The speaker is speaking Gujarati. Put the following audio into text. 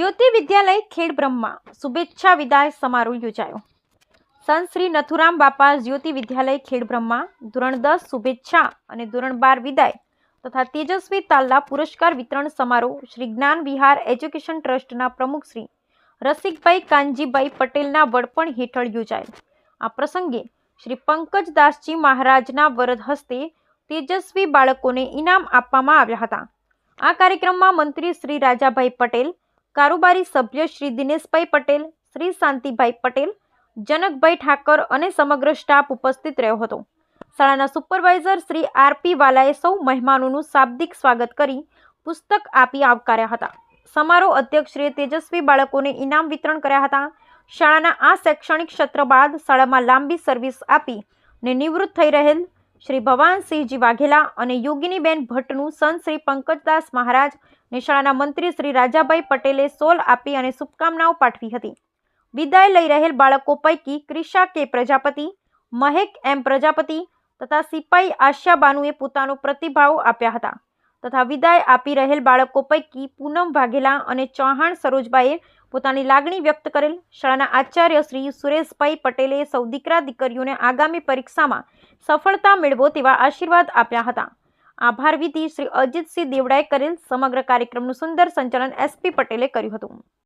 જ્યોતિ વિદ્યાલય ખેડબ્રહ્મા શુભેચ્છા વિદાય સમારોહ યોજાયો। સંત શ્રી નથુરામ બાપા જ્યોતિ વિદ્યાલય ખેડબ્રહ્મા ધોરણ 10 શુભેચ્છા અને ધોરણ 12 વિદાય તથા તેજસ્વી તાલના પુરસ્કાર વિતરણ સમારોહ શ્રી જ્ઞાન વિહાર એજ્યુકેશન ટ્રસ્ટના પ્રમુખ શ્રી રસિકભાઈ કાનજીભાઈ પટેલના વડપણ હેઠળ યોજાયેલ। આ પ્રસંગે શ્રી પંકજદાસજી મહારાજના વરદ હસ્તે તેજસ્વી બાળકોને ઇનામ આપવામાં આવ્યા હતા। આ કાર્યક્રમમાં મંત્રી શ્રી રાજાભાઈ પટેલ, કારોબારી સભ્ય શ્રી દિનેશભાઈ પટેલ, શ્રી શાંતિભાઈ પટેલ, જનકભાઈ ઠાકર અને સમગ્ર સ્ટાફ ઉપસ્થિત રહ્યો હતો। શાળાના સુપરવાઇઝર શ્રી આરપી વાલાએ સૌ મહેમાનોનું શાબ્દિક સ્વાગત કરી પુસ્તક આપી આવકાર્યા હતા। સમારોહ અધ્યક્ષશ્રીએ તેજસ્વી બાળકોને ઇનામ વિતરણ કર્યા હતા। શાળાના આ શૈક્ષણિક સત્ર બાદ શાળામાં લાંબી સર્વિસ આપી ને નિવૃત્ત થઈ રહેલ શ્રી ભવાનસિંહજી વાઘેલા અને યોગિનીબેન ભટ્ટનું સંત શ્રી પંકજદાસ મહારાજ ને શાળાના મંત્રી શ્રી રાજાભાઈ પટેલે સોલ આપી અને શુભકામનાઓ પાઠવી હતી। વિદાય લઈ રહેલ બાળકો પૈકી ક્રિશા કે પ્રજાપતિ, મહેક એમ પ્રજાપતિ તથા સિપાઈ આશાબાનુએ પોતાનો પ્રતિભાવ આપ્યા હતા તથા વિદાય આપી રહેલ બાળકો પૈકી પૂનમ વાઘેલા અને ચૌહાણ સરોજબાઈએ પોતાની લાગણી વ્યક્ત કરેલ। શાળાના આચાર્ય શ્રી સુરેશભાઈ પટેલે સૌ દીકરા દીકરીઓને આગામી પરીક્ષામાં સફળતા મેળવો તેવા આશીર્વાદ આપ્યા હતા। આભાર વિધિ શ્રી અજીતસિંહ દેવડાએ કરેલ। સમગ્ર કાર્યક્રમનું સુંદર સંચાલન SP પટેલે કર્યું હતું।